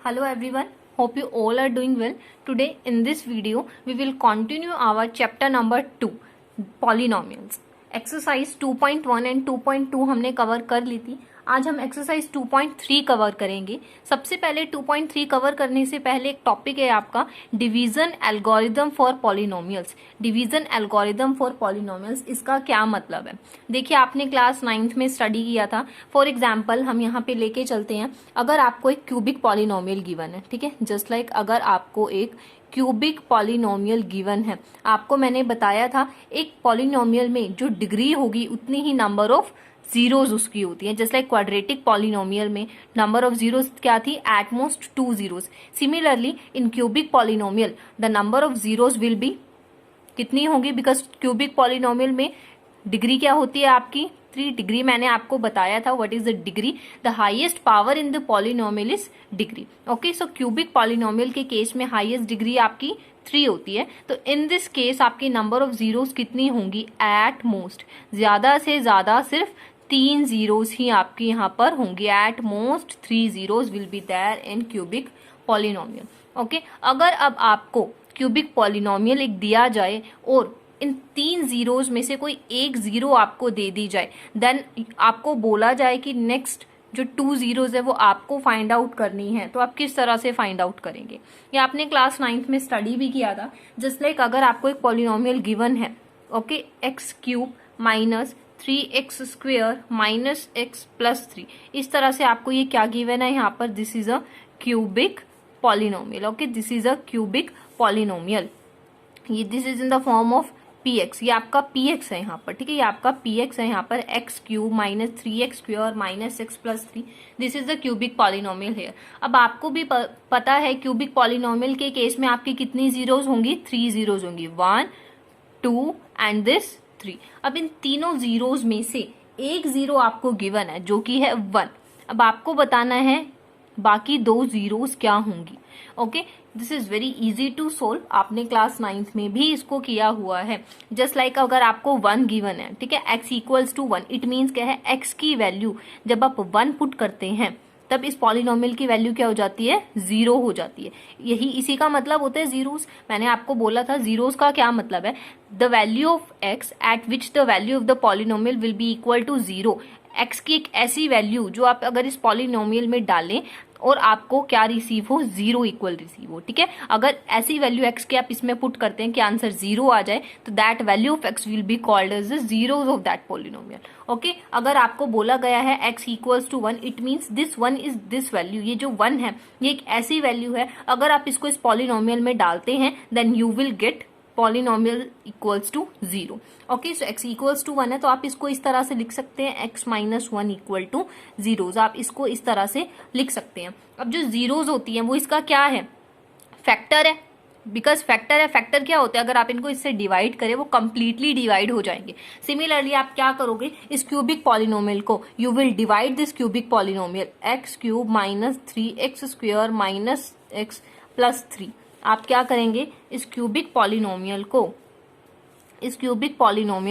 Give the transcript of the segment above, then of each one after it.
Hello everyone, hope you all are doing well. Today in this video we will continue our chapter number 2 polynomials. Exercise 2.1 and 2.2 हमने cover कर ली थी. आज हम exercise 2.3 cover करेंगे. सबसे पहले 2.3 कवर करने से पहले एक टॉपिक है आपका division algorithm for polynomials. Division algorithm for polynomials, इसका क्या मतलब है? देखिए, आपने क्लास 9th में स्टडी किया था. फॉर एग्जाम्पल हम यहाँ पे लेके चलते हैं. अगर आपको एक क्यूबिक पॉलिनोमियल गिवन है, ठीक है, जस्ट लाइक अगर आपको एक क्यूबिक पॉलिनोमियल गिवन है, आपको मैंने बताया था एक पॉलिनोमियल में जो डिग्री होगी उतनी ही नंबर ऑफ जीरोज उसकी होती है. जस्ट लाइक क्वाड्रेटिक पॉलिनोमियल में नंबर ऑफ जीरोज क्या थी? At most 2 zeros. Similarly in cubic polynomial the number of zeros will be कितनी होगी? बिकॉज क्यूबिक पॉलिनोमियल में डिग्री क्या होती है आपकी? 3. डिग्री मैंने आपको बताया था. What is the degree? The highest power in the polynomial is degree. Okay, so cubic polynomial के केस में हाईएस्ट डिग्री आपकी 3 होती है. तो इन दिस केस आपकी नंबर ऑफ जीरोस कितनी होंगी? एट मोस्ट, ज्यादा से ज्यादा सिर्फ 3 जीरोस ही आपकी यहाँ पर होंगी. At most 3 zeros will be there in cubic polynomial. Okay, अगर अब आपको क्यूबिक पॉलिनोमियल एक दिया जाए और इन 3 जीरोज में से कोई एक जीरो आपको दे दी जाए, देन आपको बोला जाए कि नेक्स्ट जो 2 जीरोज है वो आपको फाइंड आउट करनी है, तो आप किस तरह से फाइंड आउट करेंगे? ये आपने क्लास 9th में स्टडी भी किया था. जस्ट लाइक अगर आपको एक पॉलिनोमियल गिवन है, okay, x cube minus 3x square minus x plus 3, इस तरह से आपको ये क्या गिवन है यहाँ पर? This is a cubic polynomial. Okay, this is a cubic polynomial. ये this is in the form of px. ये आपका px है यहाँ पर, ठीक है, ये आपका px है यहाँ पर. X cube minus 3x square minus x plus 3, this is the cubic polynomial है. अब आपको भी पता है क्यूबिक पॉलिनोमियल के केस में आपकी कितनी जीरोज होंगी? 3 जीरोज होंगी. 1 2 एंड दिस 3. अब इन तीनों जीरोज में से एक जीरो आपको गिवन है जो कि है 1. अब आपको बताना है बाकी 2 जीरोस क्या होंगी. Okay, this is very easy to solve. आपने क्लास 9th में भी इसको किया हुआ है. जस्ट लाइक अगर आपको 1 गिवन है, ठीक है, x equals to 1, it means क्या है? x की वैल्यू जब आप 1 पुट करते हैं तब इस पॉलिनोमियल की वैल्यू क्या हो जाती है? 0 हो जाती है. यही इसी का मतलब होता है जीरोस. मैंने आपको बोला था जीरोस का क्या मतलब है? The value of x at which the value of the polynomial will be equal to 0. x की एक ऐसी वैल्यू जो आप अगर इस पॉलिनोमियल में डालें और आपको क्या रिसीव हो? 0 इक्वल रिसीव हो. ठीक है, अगर ऐसी वैल्यू x के आप इसमें पुट करते हैं कि आंसर 0 आ जाए, तो that value of x will be called as the zeros of that polynomial. Okay, अगर आपको बोला गया है x equals to 1, it means this 1 is this value. ये जो 1 है ये एक ऐसी वैल्यू है, अगर आप इसको इस पॉलिनोमियल में डालते हैं then you will get polynomial equals to 0. Okay, so x equals to 1 है तो आप इसको इस तरह से लिख सकते हैं x minus 1 equal two zeros. आप इसको इस तरह से लिख सकते हैं. अब जो जीरोज होती हैं वो इसका क्या है? फैक्टर है. बिकॉज फैक्टर है. फैक्टर क्या होता है? अगर आप इनको इससे डिवाइड करें वो कंप्लीटली डिवाइड हो जाएंगे. सिमिलरली आप क्या करोगे? इस क्यूबिक पॉलिनोमियल को you will divide this cubic polynomial x cube minus 3x square minus x plus 3. आप क्या करेंगे? इस क्यूबिक पॉलिनोमियल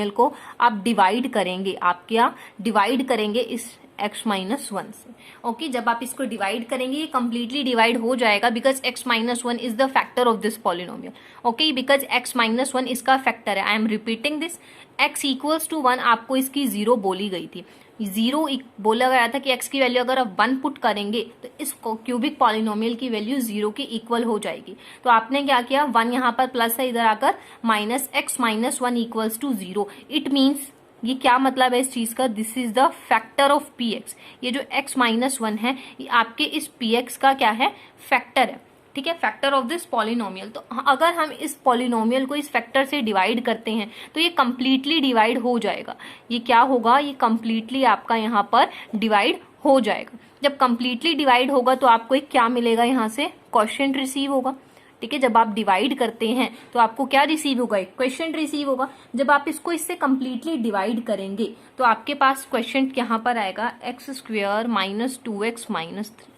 को आप डिवाइड करेंगे. आप क्या डिवाइड करेंगे? इस x माइनस 1 से. ओके, जब आप इसको डिवाइड करेंगे ये कंप्लीटली डिवाइड हो जाएगा because x minus 1 is the factor of this polynomial. Okay, because x minus 1 इसका फैक्टर है. I am repeating this. x equals to 1 आपको इसकी 0 बोली गई थी. 0 बोला गया था कि x की वैल्यू अगर आप 1 पुट करेंगे तो इस क्यूबिक पॉलिनोमियल की वैल्यू 0 के इक्वल हो जाएगी. तो आपने क्या किया? 1 यहाँ पर प्लस है, इधर आकर minus x minus 1 equals to 0. It means ये क्या मतलब है इस चीज का? This is the factor of px. ये जो x माइनस 1 है ये आपके इस px का क्या है? फैक्टर है. ठीक है, फैक्टर ऑफ दिस पॉलिनोमियल. तो अगर हम इस पॉलिनोमियल को इस फैक्टर से डिवाइड करते हैं तो ये कंप्लीटली डिवाइड हो जाएगा. ये क्या होगा? ये कंप्लीटली आपका यहाँ पर डिवाइड हो जाएगा. जब कंप्लीटली डिवाइड होगा तो आपको एक क्या मिलेगा? यहाँ से क्वोशिएंट रिसीव होगा. ठीक है, जब आप डिवाइड करते हैं तो आपको क्या रिसीव होगा? एक क्वोशिएंट रिसीव होगा. जब आप इसको इससे कंप्लीटली डिवाइड करेंगे तो आपके पास क्वोशिएंट यहाँ पर आएगा x square minus 2x minus 3.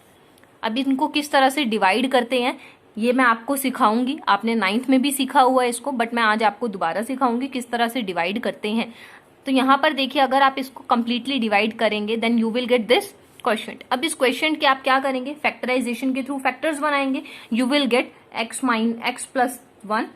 अब इनको किस तरह से डिवाइड करते हैं ये मैं आपको सिखाऊंगी. आपने 9th में भी सीखा हुआ है इसको, बट मैं आज आपको दोबारा सिखाऊंगी किस तरह से डिवाइड करते हैं. तो यहाँ पर देखिए, अगर आप इसको कंप्लीटली डिवाइड करेंगे then you will get this question. अब इस क्वेश्चन के आप क्या करेंगे, फैक्टराइजेशन के थ्रू फैक्टर्स बनाएंगे। You will get x plus 1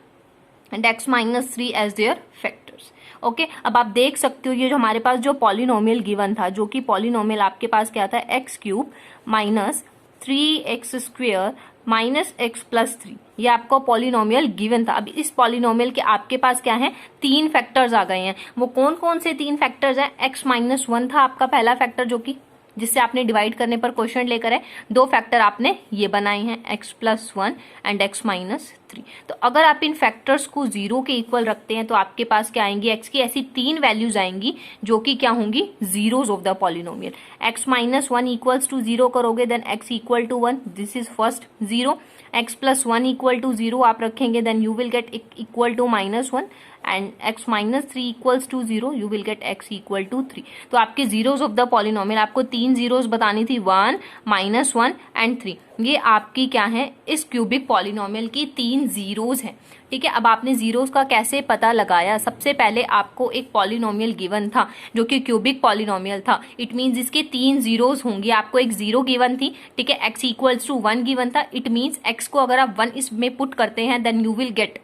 and x minus 3 as their factors. Okay, अब आप देख सकते हो ये जो हमारे पास जो पॉलिनोमियल गिवन था, जो कि पॉलिनोमियल आपके पास क्या था, x cube minus 3x square minus x plus 3, ये आपको पॉलिनोमियल गिवन था। अब इस पॉलिनोमियल के आपके पास क्या है, 3 फैक्टर्स आ गए हैं। वो कौन कौन से 3 फैक्टर्स हैं, x माइनस 1 था आपका पहला फैक्टर, जो कि जिससे आपने डिवाइड करने पर क्वेश्चन लेकर है। 2 फैक्टर आपने ये बनाए हैं, x plus 1 and x minus 3। तो अगर आप इन फैक्टर्स को 0 के इक्वल रखते हैं तो आपके पास क्या आएंगी, x की ऐसी 3 वैल्यूज आएंगी जो कि क्या होंगी, zeros of the polynomial. x minus 1 equals to 0 करोगे then x equal to 1, this is first 0। x plus 1 equal to 0 आप रखेंगे then you will get equal to minus 1 and x minus 3 equals to 0, you will get x equal to 3। तो आपके zeros of the polynomial, आपको 3 zeros बतानी थी, 1 minus 1 and 3। ये आपकी क्या है, इस क्यूबिक पॉलिनोमियल की 3 जीरोज है। ठीक है, अब आपने जीरोज का कैसे पता लगाया, सबसे पहले आपको एक पॉलिनोमियल गिवन था जो कि क्यूबिक पॉलिनोमियल था। इट मींस इसके 3 जीरोज होंगी। आपको एक 0 गिवन थी, ठीक है, x इक्वल्स टू 1 गिवन था। इट मींस x को अगर आप 1 इसमें पुट करते हैं then you will get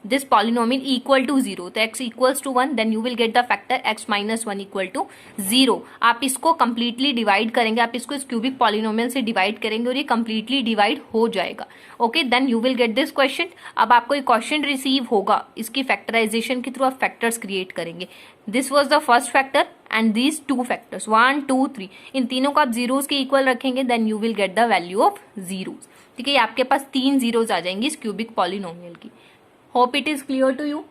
this polynomial equal to 0, तो x equals to 1 then you will get the factor x minus 1 equal to 0। आप इसको completely divide करेंगे, आप इसको इस cubic polynomial से divide करेंगे और ये completely divide हो जाएगा। okay, then you will get this question। अब आपको एक क्वेश्चन रिसीव होगा, इसकी फैक्टराइजेशन के थ्रू आप फैक्टर्स क्रिएट करेंगे। This was the first factor and these 2 factors 1 2 3, इन तीनों को आप जीरोज के इक्वल रखेंगे then you will get the value of zeros. ठीक है, आपके पास 3 जीरोज आ जाएंगी इस क्यूबिक पॉलिनोमियल की। Hope it is clear to you.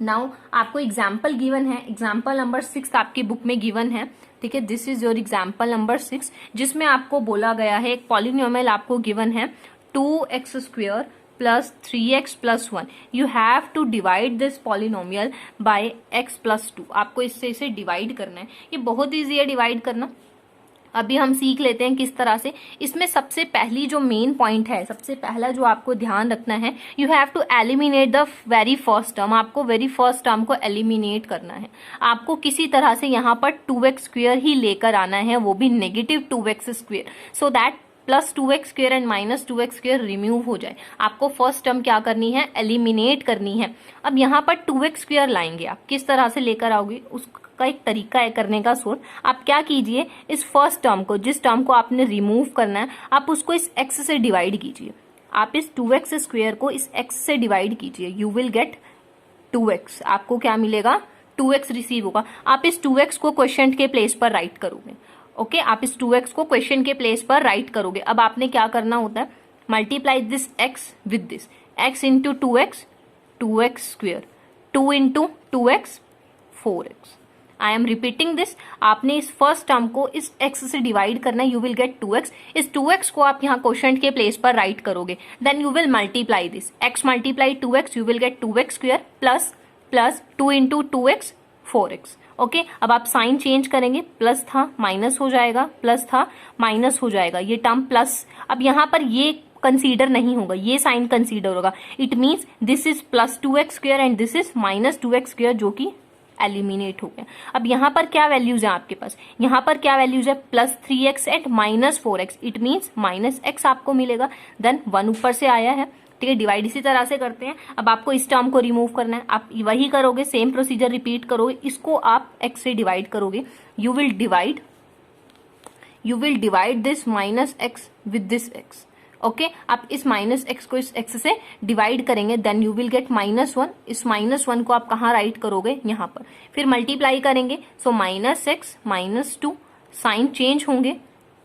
Now आपको एग्जाम्पल गिवन है, एग्जाम्पल नंबर 6 आपकी बुक में गिवन है। ठीक है, this is your example number 6, जिसमें आपको बोला गया है एक पॉलिनोमियल आपको गिवन है 2x square plus 3x plus 1। You have to divide this polynomial by x plus 2। आपको इससे इसे डिवाइड करना है, ये बहुत ईजी है डिवाइड करना। अभी हम सीख लेते हैं किस तरह से। इसमें सबसे पहली जो मेन पॉइंट है, सबसे पहला जो आपको ध्यान रखना है, you have to eliminate the very first term. आपको वेरी फर्स्ट टर्म को एलिमिनेट करना है। आपको किसी तरह से यहाँ पर 2x स्क्वेयर ही लेकर आना है, वो भी negative 2x square, so that plus 2x square and minus 2x square remove हो जाए। आपको फर्स्ट टर्म क्या करनी है, एलिमिनेट करनी है। अब यहाँ पर 2x स्क्वेयर लाएंगे, आप किस तरह से लेकर आओगे उसका एक तरीका है करने का सोर्स। आप क्या कीजिए, इस फर्स्ट टर्म को, जिस टर्म को आपने रिमूव करना है, आप उसको इस x से डिवाइड कीजिए। आप इस 2x स्क्वेयर को इस x से डिवाइड कीजिए, यू विल गेट 2x। आपको क्या मिलेगा, 2x रिसीव होगा। आप इस 2x को क्वेश्चन के प्लेस पर राइट करोगे। ओके, आप इस 2x को क्वेश्चन के प्लेस पर राइट करोगे। अब आपने क्या करना होता है, multiply this x with this, x into 2x 2x square, 2 into 2x 4x। I am repeating this. आपने इस फर्स्ट टर्म को इस x से डिवाइड करना है, यू विल गेट 2x। इस 2x को आप यहाँ क्वेश्चन के प्लेस पर राइट करोगे, then you will multiply this, x multiply 2x, you will get 2x square plus 2 into 2x 4x। Okay, अब आप साइन चेंज करेंगे, प्लस था माइनस हो जाएगा, प्लस था माइनस हो जाएगा, ये टर्म प्लस। अब यहाँ पर ये कंसीडर नहीं होगा, ये साइन कंसीडर होगा। It means this is plus 2x square and this is minus 2x square, जो कि एलिमिनेट हो गया। अब यहाँ पर क्या वैल्यूज है आपके पास, यहाँ पर क्या वैल्यूज है, plus 3x and minus 4x। It means minus x आपको मिलेगा, देन 1 ऊपर से आया है। ठीक है, डिवाइड इसी तरह से करते हैं। अब आपको इस टर्म को रिमूव करना है, आप वही करोगे, सेम प्रोसीजर रिपीट करोगे। इसको आप x से डिवाइड करोगे, you will divide this minus x with this x। Okay, आप इस माइनस x को इस x से डिवाइड करेंगे, देन यू विल गेट -1। इस -1 को आप कहाँ राइट करोगे, यहाँ पर। फिर मल्टीप्लाई करेंगे, सो -x -2, साइन चेंज होंगे,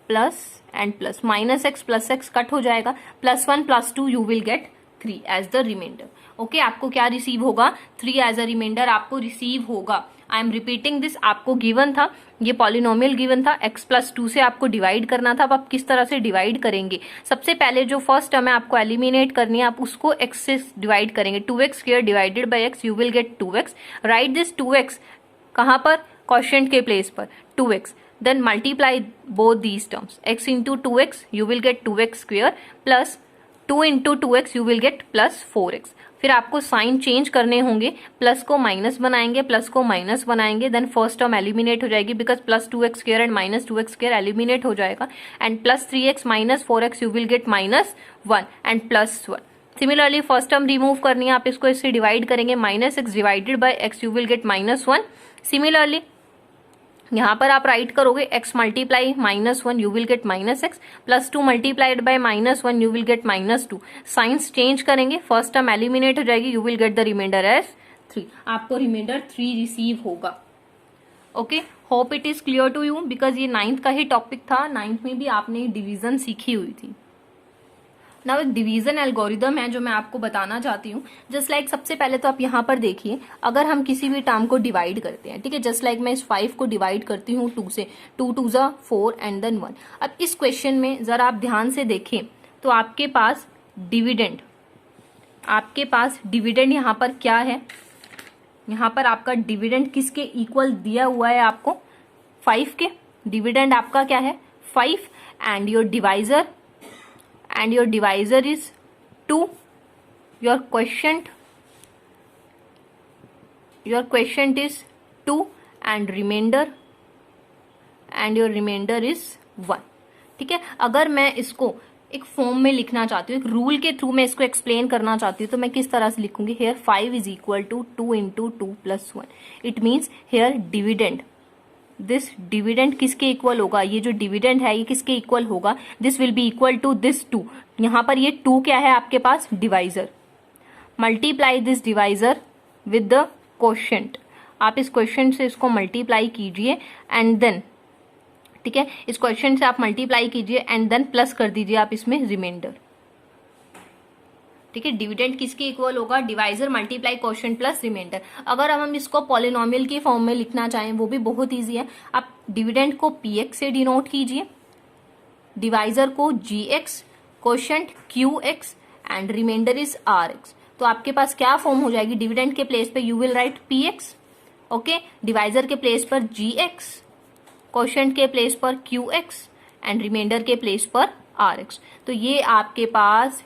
plus and plus, -x plus x cut हो जाएगा, +1 +2 you will get 3 as the remainder. Okay, आपको क्या रिसीव होगा, 3 एज अ रिमाइंडर आपको रिसीव होगा। I am repeating this. आपको गिवन था, ये पॉलिनोमियल गिवन था, x प्लस 2 से आपको डिवाइड करना था। अब आप किस तरह से डिवाइड करेंगे, सबसे पहले जो फर्स्ट टर्म है आपको एलिमिनेट करनी है, आप उसको x से डिवाइड करेंगे। 2x square divided by x, you will get 2x। Right this 2x कहाँ पर, क्वोशिएंट के प्लेस पर 2x, then multiply both these terms, x into 2x, you will get 2x square plus 2 into 2x you will gate plus 4x। फिर आपको sign change करने होंगे, plus को minus बनाएंगे, प्लस को माइनस बनाएंगे, देन फर्स्ट टर्म एलिमिनेट हो जाएगी because plus 2x square and minus 2x square eliminate हो जाएगा, and plus 3x minus 4x you will get minus 1 and plus 1। Similarly first term remove करनी है, आप इसको इससे डिवाइड करेंगे, minus x divided by x you will get minus 1। Similarly यहाँ पर आप राइट करोगे x multiply -1 you will get -x, plus 2 multiplied by -1 you will gate -2। Signs change करेंगे, फर्स्ट टर्म एलिमिनेट हो जाएगी, you will get the remainder as 3। आपको remainder 3 receive होगा। Okay, hope it is clear to you, because ये 9th का ही topic था। 9th में भी आपने डिवीजन सीखी हुई थी। नाउ एक डिवीजन एल्गोरिदम है जो मैं आपको बताना चाहती हूँ। जस्ट लाइक सबसे पहले तो आप यहाँ पर देखिए, अगर हम किसी भी टर्म को डिवाइड करते हैं, ठीक है, जस्ट लाइक मैं इस 5 को डिवाइड करती हूँ 2 से, 2 2 जा 4 एंड देन 1। अब इस क्वेश्चन में जरा आप ध्यान से देखें तो आपके पास डिविडेंड यहाँ पर क्या है, यहाँ पर आपका डिविडेंड किसके इक्वल दिया हुआ है आपको, 5 के। डिविडेंड आपका क्या है, 5, and your divisor is 2. Your quotient is 2 and your remainder is 1। ठीक है, अगर मैं इसको एक फॉर्म में लिखना चाहती हूँ, एक रूल के थ्रू मैं इसको एक्सप्लेन करना चाहती हूँ, तो मैं किस तरह से लिखूंगी, here 5 is equal to 2 into 2 plus 1। It means here dividend, this dividend किसके इक्वल होगा, ये जो डिविडेंड है ये किसके इक्वल होगा, this will be equal to this 2। यहाँ पर ये 2 क्या है आपके पास, divisor. Multiply this divisor with the quotient. आप इस क्वोशिएंट से इसको मल्टीप्लाई कीजिए एंड देन, ठीक है, इस क्वोशिएंट से आप मल्टीप्लाई कीजिए एंड देन प्लस कर दीजिए आप इसमें रिमाइंडर। ठीक है, डिविडेंड किसके इक्वल होगा, divisor multiply quotient plus remainder. अगर हम इसको पॉलिनोमियल की फॉर्म में लिखना चाहें वो भी बहुत इजी है। आप डिविडेंड को px से डिनोट कीजिए, डिवाइजर को gx, quotient qx and remainder is rx। तो आपके पास क्या फॉर्म हो जाएगी, डिविडेंड के प्लेस पे you will right px, okay, divisor के प्लेस पर gx, क्वोशिएंट के प्लेस पर qx एंड रिमाइंडर के प्लेस पर rx। तो ये आपके पास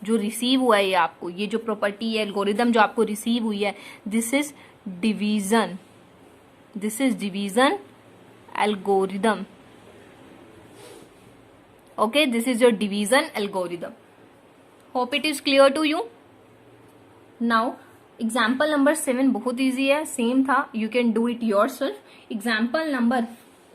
जो रिसीव हुआ है आपको, ये जो प्रॉपर्टी है, एल्गोरिदम जो आपको रिसीव हुई है, this is division algorithm. Okay, this is your division algorithm. Hope it is clear to you. Now example number 7 बहुत इजी है, सेम था, you can do it yourself. Example number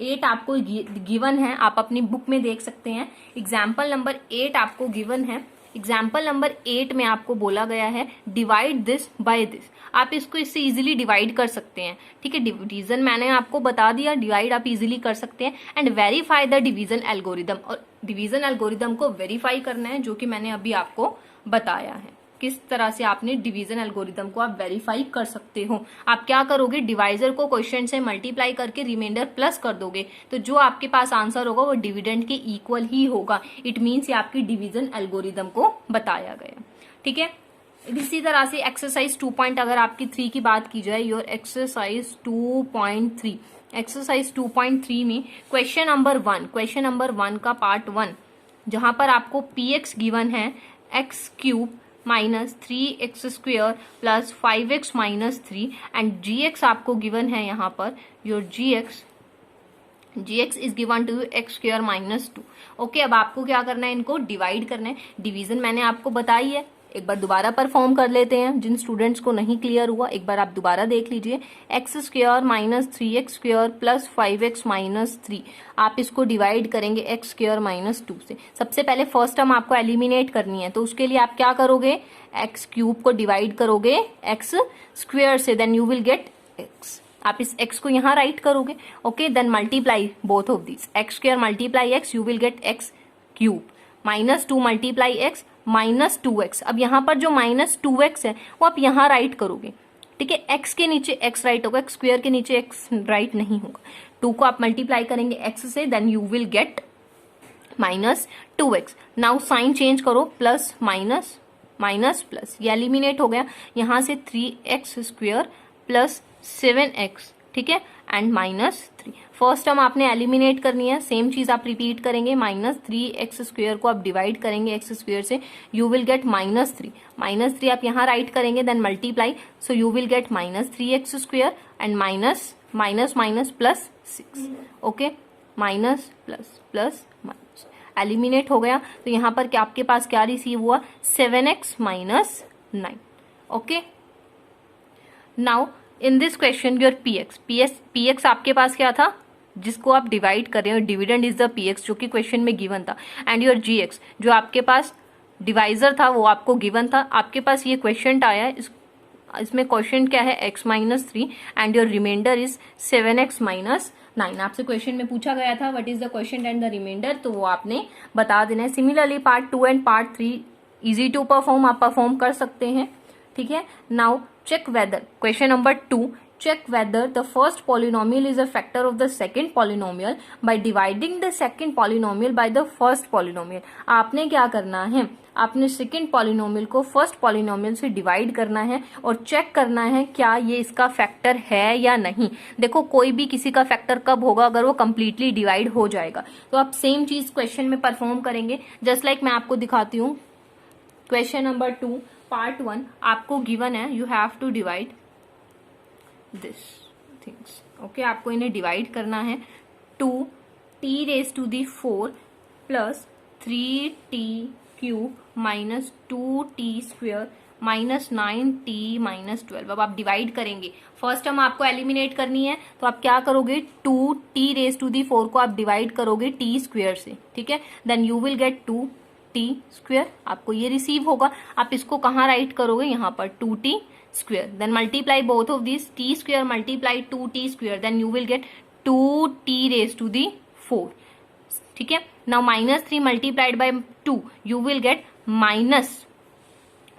8 आपको given है, आप अपनी बुक में देख सकते हैं। एग्जाम्पल नंबर 8 आपको गिवन है। एग्जाम्पल नंबर 8 में आपको बोला गया है डिवाइड दिस बाय दिस। आप इसको इससे इजीली डिवाइड कर सकते हैं, ठीक है, डिवीजन मैंने आपको बता दिया, डिवाइड आप इजीली कर सकते हैं। And verify the division algorithm, और डिवीजन एल्गोरिदम को वेरीफाई करना है, जो कि मैंने अभी आपको बताया है किस तरह से आपने डिवीजन एल्गोरिदम को आप वेरीफाई कर सकते हो। आप क्या करोगे, डिवाइजर को क्वोशिएंट से मल्टीप्लाई करके रिमाइंडर प्लस कर दोगे, तो जो आपके पास आंसर होगा वो डिविडेंड के इक्वल ही होगा। इट मीन्स ये आपकी डिवीजन एल्गोरिदम को बताया गया। ठीक है, इसी तरह से एक्सरसाइज 2 अगर आपकी 3 की बात की जाए, योर एक्सरसाइज 2.3, एक्सरसाइज 2.3 में क्वेश्चन नंबर 1 का पार्ट 1, जहां पर आपको px गिवन है x³ minus 3x square plus 5x minus 3 and gx आपको गिवन है यहाँ पर, your gx is given to x square minus 2। Okay, अब आपको क्या करना है, इनको डिवाइड करना है। डिवीजन मैंने आपको बताई है, एक बार दोबारा परफॉर्म कर लेते हैं। जिन स्टूडेंट्स को नहीं क्लियर हुआ एक बार आप दोबारा देख लीजिए। X square minus 3x square plus 5x minus 3, आप इसको डिवाइड करेंगे एक्स स्क्वेयर माइनस 2 से। सबसे पहले फर्स्ट टर्म आपको एलिमिनेट करनी है, तो उसके लिए आप क्या करोगे, एक्स क्यूब को डिवाइड करोगे एक्स स्क्वेयर से, then you will get x. आप इस x को यहाँ राइट करोगे, okay, then multiply both of this, x square multiply x, you will get x cube, minus 2 multiply x minus 2x। अब यहाँ पर जो माइनस 2x है वो आप यहाँ राइट करोगे, ठीक है, x के नीचे x राइट होगा, x स्क्वायर के नीचे x राइट नहीं होगा। 2 को आप मल्टीप्लाई करेंगे x से, then you will get minus 2x। Now sign change करो, प्लस माइनस माइनस प्लस, ये एलिमिनेट हो गया। यहाँ से 3x स्क्वायर प्लस 7x, ठीक है, एंड -3। फर्स्ट टर्म आपने एलिमिनेट करनी है, सेम चीज आप रिपीट करेंगे, -3x² को आप डिवाइड करेंगे x² से, यू विल गेट -3। -3 आप यहाँ राइट करेंगे, then multiply, so you will get -3x² and minus plus 6। Okay, minus plus minus eliminate हो गया, तो यहाँ पर क्या आपके पास क्या रिसीव हुआ, 7x - 9। Okay, now in this question your px आपके पास क्या था, जिसको आप डिवाइड कर रहे हो, डिविडेंड इज द px जो कि क्वेश्चन में गिवन था, एंड योर gx जो आपके पास डिवाइजर था वो आपको गिवन था। आपके पास ये क्वेश्चन आया, इसमें क्वेश्चन क्या है, x - 3 and your remainder is 7x - 9। आपसे क्वेश्चन में पूछा गया था what is the question and the remainder, तो वो आपने बता देना है। Similarly part 2 and part 3 easy to perform, आप परफॉर्म कर सकते हैं। ठीक है, now check whether, question number 2, check whether the first polynomial is a factor of the second polynomial by dividing the second polynomial by the first polynomial। आपने क्या करना है, आपने सेकेंड पॉलिनोमियल को फर्स्ट पॉलिनोमियल से डिवाइड करना है और चेक करना है क्या ये इसका फैक्टर है या नहीं। देखो कोई भी किसी का फैक्टर कब होगा, अगर वो कंप्लीटली डिवाइड हो जाएगा। तो आप सेम चीज क्वेश्चन में परफॉर्म करेंगे, जस्ट लाइक मैं आपको दिखाती हूँ। क्वेश्चन नंबर 2 पार्ट 1 आपको गिवन है, you have to divide this things. Okay, आपको इन्हें डिवाइड करना है। 2t⁴ plus 3t³ minus 2t² minus 9t minus 12। अब आप डिवाइड करेंगे, फर्स्ट टर्म आपको एलिमिनेट करनी है, तो आप क्या करोगे, 2t⁴ को आप डिवाइड करोगे t² से। ठीक है, then you will gate 2t², आपको ये रिसीव होगा। आप इसको कहाँ राइट करोगे, यहाँ पर 2t², then multiply both of this, t² multiply 2t², then you will get 2t⁴। ठीक है, now -3 multiplied by 2 you will get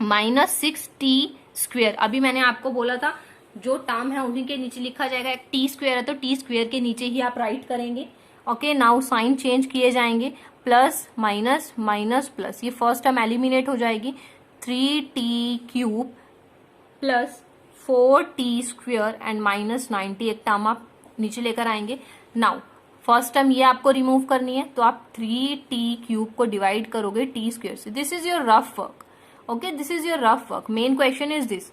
-6t²। अभी मैंने आपको बोला था जो टर्म है उन्हीं के नीचे लिखा जाएगा, एक t² है तो t² के नीचे ही आप राइट करेंगे। ओके, नाउ साइन चेंज किए जाएंगे, प्लस माइनस माइनस प्लस, ये फर्स्ट टर्म एलिमिनेट हो जाएगी, 3t³ plus 4t² and minus 90 एक टर्म आप नीचे लेकर आएंगे। नाउ फर्स्ट टर्म ये आपको रिमूव करनी है, तो आप 3t³ को डिवाइड करोगे t² से। This is your rough work. Okay, this is your rough work, main question is this.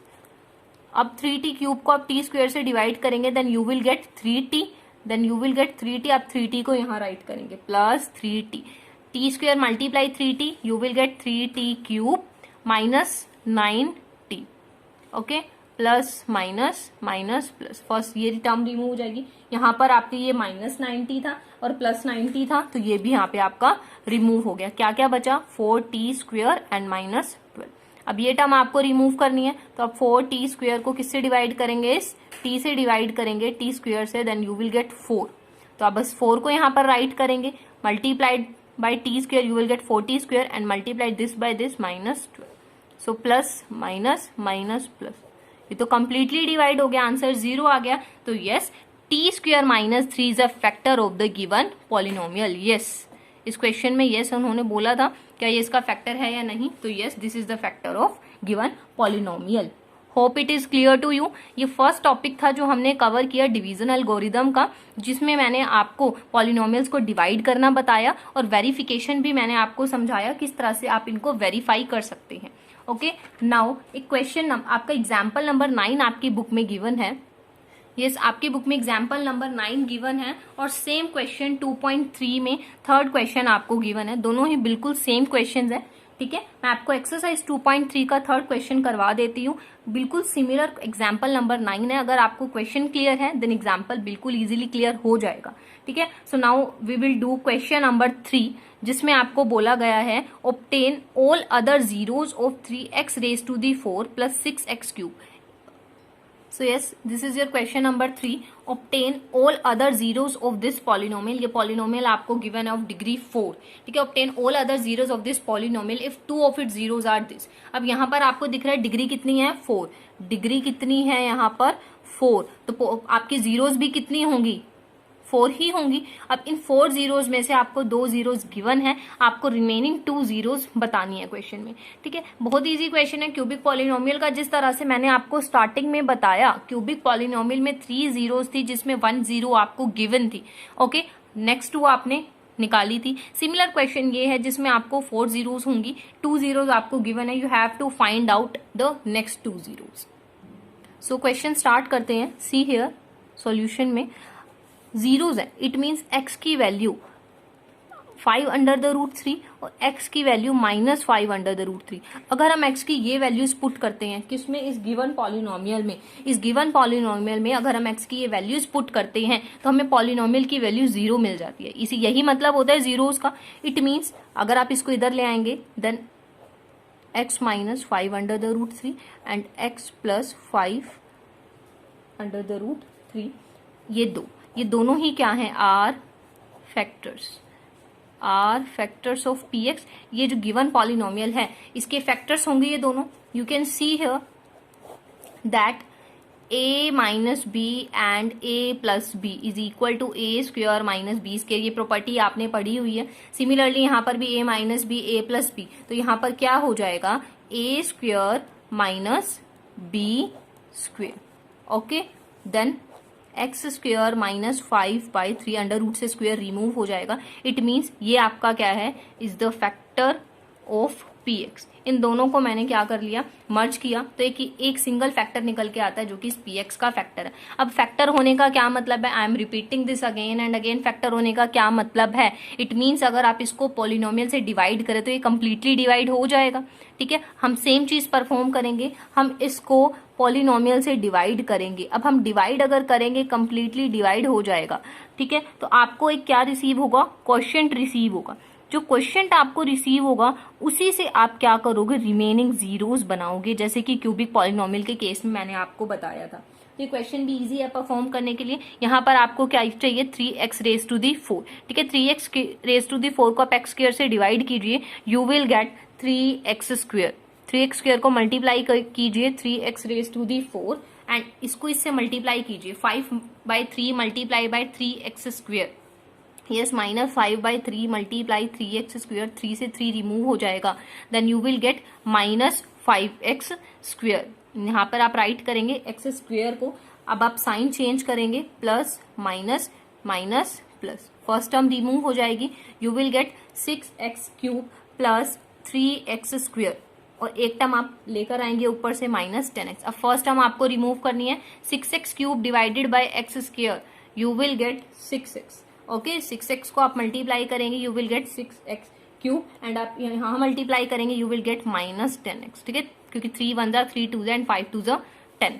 अब 3t³ को आप t² से डिवाइड करेंगे, then you will get 3t, then you will get 3t, आप 3t को यहाँ राइट करेंगे, plus 3t, t² multiply 3t, you will get 3t³ minus 9t। Okay, plus minus minus plus, first ये term remove हो जाएगी, यहाँ पर आपके ये माइनस 90 था और प्लस 90 था, तो ये भी यहाँ पे आपका रिमूव हो गया। क्या क्या बचा, 4t² एंड माइनस 12। अब ये टर्म आपको रिमूव करनी है, तो आप 4t² को किससे डिवाइड करेंगे, इस t से डिवाइड करेंगे, t² से, देन यू विल गेट 4। तो आप बस 4 को यहाँ पर राइट करेंगे, multiplied by t² you will gate 4t² and multiplied this by this minus 12। So plus minus minus plus, ये तो कंप्लीटली डिवाइड हो गया, आंसर 0 आ गया। तो yes, t² minus 3 is a factor of the given polynomial. Yes, इस question में yes उन्होंने बोला था, क्या ये इसका फैक्टर है या नहीं, तो yes this is the factor of given polynomial. Hope it is clear to you. ये फर्स्ट टॉपिक था जो हमने कवर किया डिवीजन एल्गोरिदम का, जिसमें मैंने आपको पॉलिनोमियल्स को डिवाइड करना बताया और वेरिफिकेशन भी मैंने आपको समझाया किस तरह से आप इनको वेरीफाई कर सकते हैं। ओके, नाउ एक क्वेश्चन आपका एग्जाम्पल नंबर 9 आपकी बुक में गिवन है। यस, आपकी बुक में एग्जाम्पल नंबर 9 गिवन है और सेम क्वेश्चन 2.3 में थर्ड क्वेश्चन आपको गिवन है, दोनों ही बिल्कुल सेम क्वेश्चंस है। ठीक है, मैं आपको एक्सरसाइज 2.3 का थर्ड क्वेश्चन करवा देती हूँ, बिल्कुल सिमिलर एग्जाम्पल नंबर 9 है। अगर आपको क्वेश्चन क्लियर है देन एग्जाम्पल बिल्कुल इजीली क्लियर हो जाएगा। ठीक है, so now we will do question number 3, जिसमें आपको बोला गया है obtain all other zeros of 3x⁴ plus 6x³। So yes, this is your question number 3. Obtain all other zeros of this polynomial. ये polynomial आपको given है of degree 4. ठीक है, obtain all other zeros of this polynomial if two of its zeros are this. अब यहाँ पर आपको दिख रहा है डिग्री कितनी है, 4। डिग्री कितनी है यहाँ पर, 4। तो आपकी जीरोस भी कितनी होंगी, 4 ही होंगी। अब इन 4 जीरोज में से आपको 2 जीरोज गिवन है, आपको रिमेनिंग 2 जीरोज बतानी है क्वेश्चन में। ठीक है, बहुत इजी क्वेश्चन है क्यूबिक पॉलिनोमियल का। जिस तरह से मैंने आपको स्टार्टिंग में बताया, क्यूबिक पॉलिनोमियल में 3 जीरोज थी जिसमें 1 जीरो आपको गिवन थी। ओके, नेक्स्ट वो आपने निकाली थी। सिमिलर क्वेश्चन ये है जिसमें आपको 4 जीरोज होंगी, 2 जीरोज आपको गिवन है, you have to find out the next 2 zeros. So question start करते हैं। सी हियर सॉल्यूशन में जीरोज है, इट मीन्स एक्स की वैल्यू 5 अंडर द रूट 3 और x की वैल्यू -5 अंडर द रूट 3। अगर हम x की ये वैल्यूज पुट करते हैं किसमें, इस गिवन पॉलिनोमियल में, इस गिवन पॉलिनोमियल में अगर हम x की ये वैल्यूज पुट करते हैं तो हमें पॉलिनोमियल की वैल्यू 0 मिल जाती है। इसी यही मतलब होता है जीरोज का। इट मीन्स अगर आप इसको इधर ले आएंगे then x -5 under the root 3 and x +5 under the root 3, ये दोनों ही क्या हैं, आर फैक्टर्स ऑफ px। ये जो गिवन पॉलिनोमियल है इसके फैक्टर्स होंगे ये दोनों। You can see here that a - b and a + b is equal to a² - b square. ये प्रॉपर्टी आपने पढ़ी हुई है। सिमिलरली यहाँ पर भी a - b a + b, तो यहाँ पर क्या हो जाएगा, a² - b²। Okay, then x² -5/3 under root से स्क्वायर रिमूव हो जाएगा। इट मीन्स ये आपका क्या है, is the factor of px। इन दोनों को मैंने क्या कर लिया, मर्ज किया, तो एक सिंगल फैक्टर निकल के आता है जो कि इस px का फैक्टर है। अब फैक्टर होने का क्या मतलब है, I am repeating this again and again. Factor होने का क्या मतलब है, इट मीन्स अगर आप इसको पॉलिनोमियल से डिवाइड करें तो ये कंप्लीटली डिवाइड हो जाएगा। ठीक है, हम सेम चीज परफॉर्म करेंगे, हम इसको पॉलिनोमियल से डिवाइड करेंगे। अब हम डिवाइड अगर करेंगे कंप्लीटली डिवाइड हो जाएगा। ठीक है, तो आपको एक क्या रिसीव होगा, क्वोशिएंट रिसीव होगा। जो क्वोशिएंट आपको रिसीव होगा उसी से आप क्या करोगे, रिमेनिंग जीरोस बनाओगे, जैसे कि क्यूबिक पॉलिनोमियल के केस में मैंने आपको बताया था। तो ये क्वेश्चन भी इजी है परफॉर्म करने के लिए। यहाँ पर आपको क्या चाहिए, 3x⁴। ठीक है, 3x⁴ को आप x² से डिवाइड कीजिए, you will get 3x²। 3x² को मल्टीप्लाई कीजिए 3x⁴ एंड इसको इससे मल्टीप्लाई कीजिए 5/3 multiply by 3x²। Yes, -5/3 multiply 3x², 3 से 3 रिमूव हो जाएगा, then you will gate -5x²। यहाँ पर आप राइट करेंगे x² को, अब आप साइन चेंज करेंगे, plus minus minus plus, first term remove हो जाएगी, you will gate 6x³ plus 3x², और एक टर्म आप लेकर आएंगे ऊपर से -10x। अब फर्स्ट टर्म आपको रिमूव करनी है, 6x³ divided by x², you will gate 6x। Okay, 6x को आप मल्टीप्लाई करेंगे, you will gate 6x³ and आप यहाँ मल्टीप्लाई करेंगे, यू विल गेट -10x। ठीक है, क्योंकि 3 1 जा 3 2 जा एंड 5 2 जा 10,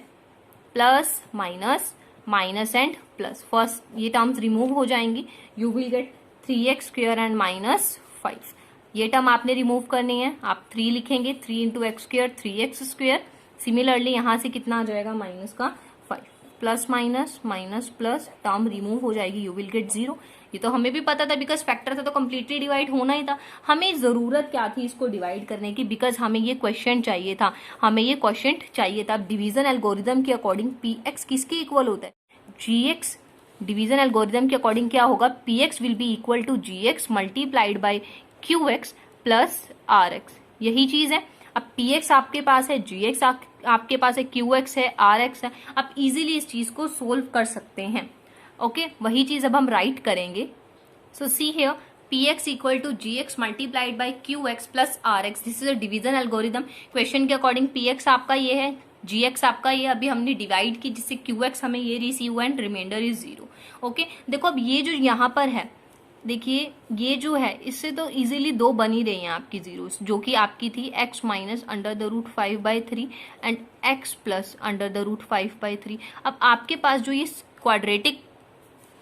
plus minus minus and plus, first ये टर्म्स रिमूव हो जाएंगी, you will get 3x² and -5। ये टर्म आपने रिमूव करनी है, आप 3 लिखेंगे, 3 × x², 3x²। सिमिलरली यहाँ से कितना आ जाएगा, माइनस का 5, plus minus minus plus, term remove हो जाएगी, यू विल गेट 0। ये तो हमें भी पता था, बिकॉज फैक्टर था तो कंप्लीटली डिवाइड होना ही था। हमें जरूरत क्या थी इसको डिवाइड करने की, बिकॉज हमें ये क्वेश्चन चाहिए था, डिवीजन एल्गोरिदम के अकॉर्डिंग px किसके इक्वल होता है, gx। डिवीजन एल्गोरिदम के अकॉर्डिंग क्या होगा, px will be equal to gx multiplied by qx plus rx। यही चीज है। अब px आपके पास है, gx आपके पास है, qx है, rx है। आप इजीली इस चीज को सोल्व कर सकते हैं। ओके, वही चीज अब हम राइट करेंगे। So see here, px equal to gx multiplied by qx plus rx। This is a division algorithm. Question के अकॉर्डिंग px आपका ये है, gx आपका ये, अभी हमने डिवाइड की जिससे qx हमें ये रिसीव हुआ एंड रिमाइंडर इज 0। ओके, देखो अब ये जो यहाँ पर है, देखिए ये जो है इससे तो इजीली 2 बन ही रही हैं आपकी जीरोस, जो कि आपकी थी x -√5/3 एंड x +√5/3। अब आपके पास जो ये क्वाड्रेटिक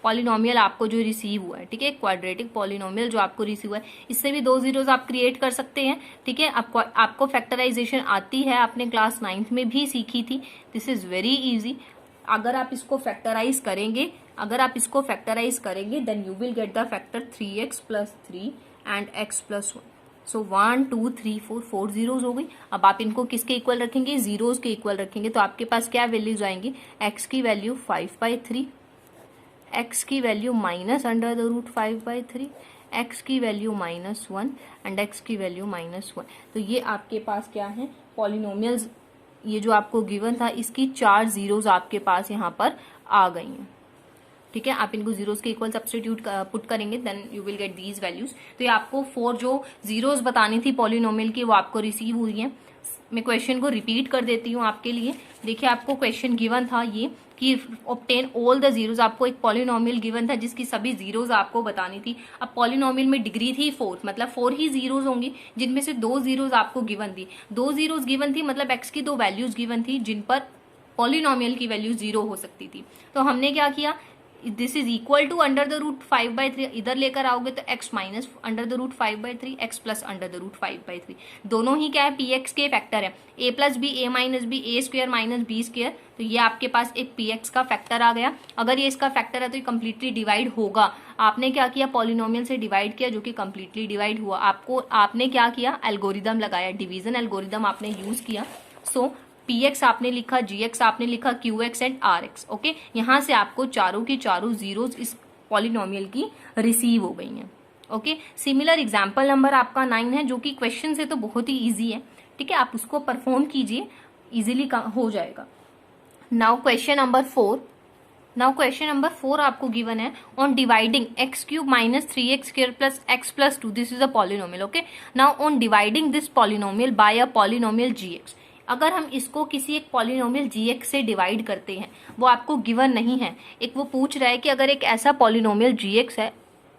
पॉलिनोमियल आपको जो रिसीव हुआ है, ठीक है, क्वाड्रेटिक पॉलिनोमियल जो आपको रिसीव हुआ है, इससे भी 2 जीरोस आप क्रिएट कर सकते हैं। ठीक है, आपको फैक्टराइजेशन आती है, आपने क्लास 9th में भी सीखी थी। This is very easy. अगर आप इसको फैक्टराइज करेंगे then you will get the factor 3x + 3 and x + 1। So 1 2 3 4 zeros हो गई। अब आप इनको किसके इक्वल रखेंगे, जीरोस के इक्वल रखेंगे, तो आपके पास क्या वैल्यूज आएंगी, x की वैल्यू 5/3, x की value minus under the root 5/3, x की वैल्यू -1 एंड x की वैल्यू -1। तो ये आपके पास क्या है, पॉलिनोमियल्स, ये जो आपको गिवन था इसकी 4 जीरोज आपके पास यहाँ पर आ गई हैं। ठीक है, आप इनको जीरोज के इक्वल सब्स्टिट्यूट पुट करेंगे, then you will get these values. तो ये आपको 4 जो जीरोज बतानी थी पॉलिनोमियल की वो आपको रिसीव हुई है। मैं क्वेश्चन को रिपीट कर देती हूँ आपके लिए। देखिए, आपको क्वेश्चन गिवन था ये कि ऑब्टेन ऑल द जीरोज, आपको एक पॉलिनोमियल गिवन था जिसकी सभी जीरोज आपको बतानी थी। अब पॉलिनोमियल में डिग्री थी 4, मतलब 4 ही जीरोज होंगी, जिनमें से 2 जीरोज आपको गिवन थी। 2 जीरोज गिवन थी मतलब एक्स की 2 वैल्यूज गिवन थी जिन पर पॉलिनोमियल की वैल्यू 0 हो सकती थी। तो हमने क्या किया, this is equal to under the root 5/3, इधर लेकर आओगे तो x minus under the root 5/3, x plus under the root 5/3, दोनों ही क्या है, px के फैक्टर है। a plus b, a minus b, a square minus b square, तो ये आपके पास एक px का फैक्टर आ गया। अगर ये इसका फैक्टर है तो ये कंप्लीटली डिवाइड होगा। आपने क्या किया, पॉलिनोमियल से डिवाइड किया जो कि कंप्लीटली डिवाइड हुआ। आपने क्या किया, एल्गोरिदम लगाया, डिवीजन एल्गोरिदम आपने यूज किया। सो px आपने लिखा, gx आपने लिखा, qx एंड rx। ओके, यहां से आपको चारों की चारों जीरोज इस पॉलिनोमियल की रिसीव हो गई हैं। ओके, सिमिलर एग्जाम्पल नंबर आपका 9 है जो कि क्वेश्चन से तो बहुत ही इजी है। ठीक है, आप उसको परफॉर्म कीजिए, इजीली हो जाएगा। नाउ क्वेश्चन नंबर 4 आपको गिवन है on dividing x³ minus 3x² plus x plus 2, this is a polynomial. Okay, now on dividing this polynomial bye a polynomial gx, अगर हम इसको किसी एक पॉलिनोमियल gx से डिवाइड करते हैं, वो आपको गिवन नहीं है, एक वो पूछ रहा है कि अगर एक ऐसा पॉलिनोमियल gx है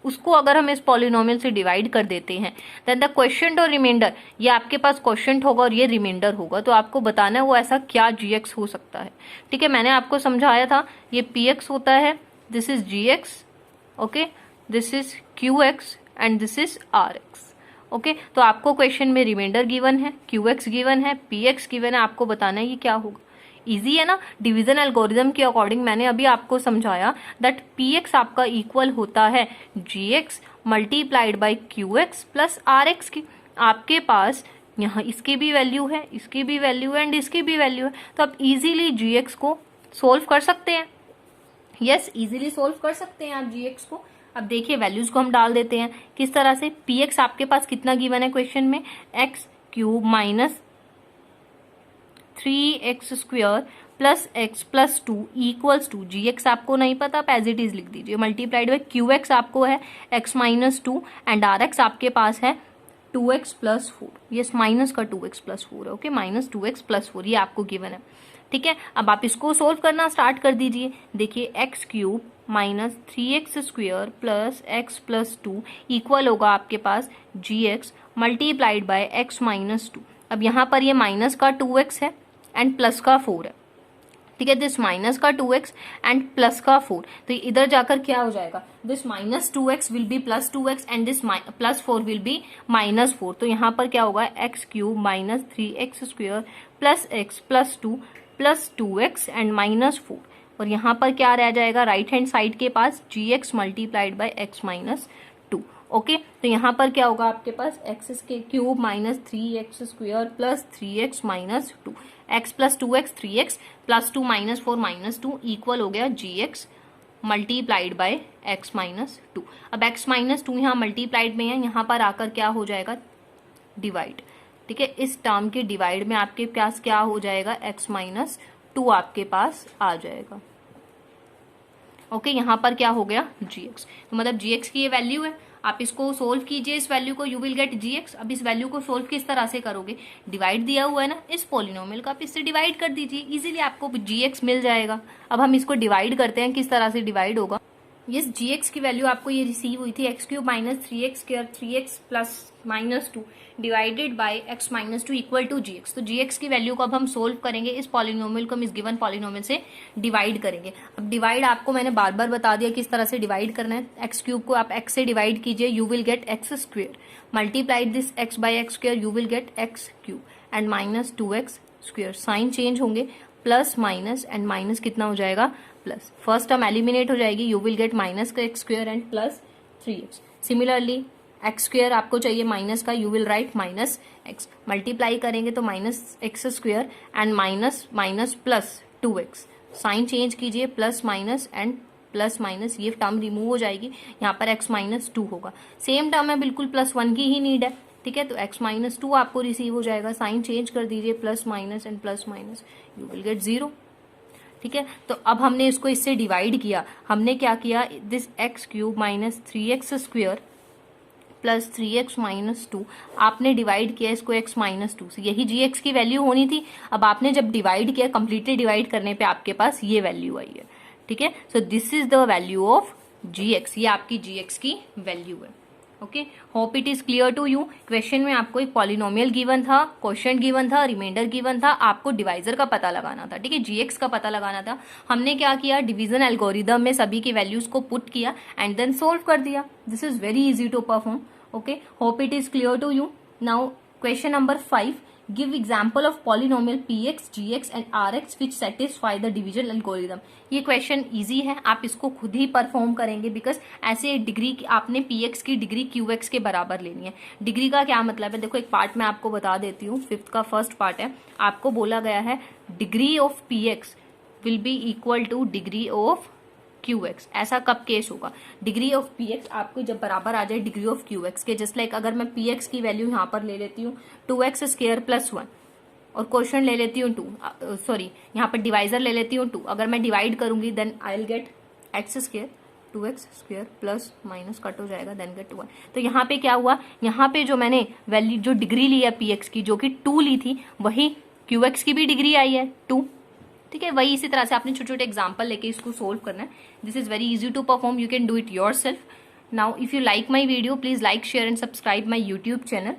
उसको अगर हम इस पॉलिनोमियल से डिवाइड कर देते हैं, देन द क्वेश्चन और रिमाइंडर, ये आपके पास क्वेश्चन होगा और ये रिमाइंडर होगा। तो आपको बताना है वो ऐसा क्या gx हो सकता है। ठीक है, मैंने आपको समझाया था, ये px होता है, this is gx, okay, this is qx and this is rx। Okay, तो आपको क्वेश्चन में रिमाइंडर गिवन है, qx गिवन है, px गिवन है, आपको बताना है ये क्या होगा। इजी है ना। डिवीजन एल्गोरिदम के अकॉर्डिंग मैंने अभी आपको समझाया दैट px आपका इक्वल होता है gx multiplied by qx plus rx की। आपके पास यहाँ इसकी भी वैल्यू है, इसकी भी वैल्यू है एंड इसकी भी वैल्यू है, तो आप इजीली gx को सोल्व कर सकते हैं। यस, इजीली सोल्व कर सकते हैं आप gx को। अब देखिए, वैल्यूज को हम डाल देते हैं किस तरह से। px आपके पास कितना गिवन है क्वेश्चन में, x³ minus 3x² plus x plus 2 equals to, gx आपको नहीं पता, आप एज इट इज लिख दीजिए, मल्टीप्लाइड बाय qx आपको है x माइनस 2 एंड rx आपके पास है 2x प्लस 4, यस माइनस का 2x प्लस 4 है। ओके, माइनस 2x प्लस 4 ये आपको गिवन है। ठीक है, अब आप इसको सोल्व करना स्टार्ट कर दीजिए। देखिए, x³ minus 3x² plus x plus 2 equal होगा आपके पास gx multiplied bye x minus 2। अब यहाँ पर ये माइनस का 2x है एंड प्लस का 4 है। ठीक है, दिस माइनस का 2x एंड प्लस का 4, तो इधर जाकर क्या हो जाएगा, this minus 2x will be plus 2x and this plus 4 will be minus 4। तो यहाँ पर क्या होगा, x³ minus 3x² plus x plus 2 plus 2x and minus 4, और यहाँ पर क्या रह जाएगा राइट हैंड साइड के पास gx multiplied bye x minus 2। Okay, तो यहाँ पर क्या होगा आपके पास x³ minus 3x² plus 3x minus 2, x plus 2x 3x plus 2 minus 4 minus 2 equal हो गया gx multiplied bye x minus 2। अब x माइनस 2 यहाँ मल्टीप्लाइड में है, यहाँ पर आकर क्या हो जाएगा, डिवाइड। ठीक है, इस टर्म के डिवाइड में आपके पास क्या हो जाएगा, x माइनस 2 आपके पास आ जाएगा। ओके, यहाँ पर क्या हो गया gx, तो मतलब gx की ये वैल्यू है, आप इसको सोल्व कीजिए, इस वैल्यू को, यू विल गेट gx। अब इस वैल्यू को सोल्व किस तरह से करोगे, डिवाइड दिया हुआ है ना इस पॉलिनोमियल का, आप इससे डिवाइड कर दीजिए, इजीली आपको gx मिल जाएगा। अब हम इसको डिवाइड करते हैं, किस तरह से डिवाइड होगा। यस, gx की वैल्यू आपको ये रिसीव हुई थी, x³ minus 3x² 3x plus minus 2 divided by x minus 2 equal to gx। तो gx की वैल्यू को अब हम सोल्व करेंगे, इस पॉलिनोमियल को हम इस गिवन पॉलिनोमियल से डिवाइड करेंगे। अब डिवाइड आपको मैंने बार बार बता दिया किस तरह से डिवाइड करना है। x³ को आप x से डिवाइड कीजिए, you will get x² multiplied this x by x², you will get x³ and minus 2x², sign change होंगे, प्लस माइनस एंड माइनस कितना हो जाएगा, प्लस। फर्स्ट टर्म एलिमिनेट हो जाएगी, यू विल गेट माइनस का x² and plus 3x। Similarly x² आपको चाहिए minus का, you will write minus x, multiply करेंगे तो minus x² and minus minus plus 2x, sign change कीजिए, plus minus and plus minus ये term remove हो जाएगी, यहाँ पर x माइनस 2 होगा। सेम टर्म है, बिल्कुल +1 की ही नीड है, ठीक है। तो x माइनस 2 आपको रिसीव हो जाएगा, साइन चेंज कर दीजिए, plus minus and plus minus you will gate 0, ठीक है। तो अब हमने इसको इससे डिवाइड किया, हमने क्या किया, this x³ minus 3x² plus 3x minus 2 आपने डिवाइड किया इसको x माइनस 2 से, यही gx की वैल्यू होनी थी। अब आपने जब डिवाइड किया, कंप्लीटली डिवाइड करने पे आपके पास ये वैल्यू आई है, ठीक है। So this is the value of gx, ये आपकी gx की वैल्यू है। Okay, hope it is clear to you. Question में आपको एक पॉलिनोमियल गिवन था, क्वोशिएंट गिवन था, रिमाइंडर गिवन था, आपको डिवाइजर का पता लगाना था, ठीक है, gx का पता लगाना था। हमने क्या किया, डिवीजन एल्गोरिदम में सभी की वैल्यूज को पुट किया एंड देन सोल्व कर दिया। This is very easy to perform. Okay, hope it is clear to you. Now question number 5, give example of polynomial px, gx and rx which satisfy the division algorithm. ये question easy है, आप इसको खुद ही perform करेंगे, because ऐसे degree आपने px की degree qx के बराबर लेनी है। डिग्री का क्या मतलब है, देखो एक पार्ट मैं आपको बता देती हूँ, 5th का फर्स्ट पार्ट है, आपको बोला गया है degree of px will be equal two degree of qx। ऐसा कब केस होगा, डिग्री ऑफ px आपको जब बराबर आ जाए डिग्री ऑफ qx के। जस्ट लाइक अगर मैं px की वैल्यू यहाँ पर ले लेती हूँ 2x² प्लस 1 और क्वोशिएंट ले लेती हूँ 2, सॉरी यहाँ पर डिवाइजर ले लेती हूँ 2, अगर मैं डिवाइड करूंगी then I will get x², 2x² plus minus cut हो जाएगा, देन गेट 1। तो यहाँ पे क्या हुआ, यहाँ पे जो मैंने वैल्यू जो डिग्री ली है px की जो कि 2 ली थी, वही qx की भी डिग्री आई है 2, ठीक है। वही इसी तरह से आपने छोटे छोटे एग्जाम्पल लेके इसको सोल्व करना है। This is very easy to perform, you can do it yourself. Now if you like my video please like, share and subscribe my YouTube channel.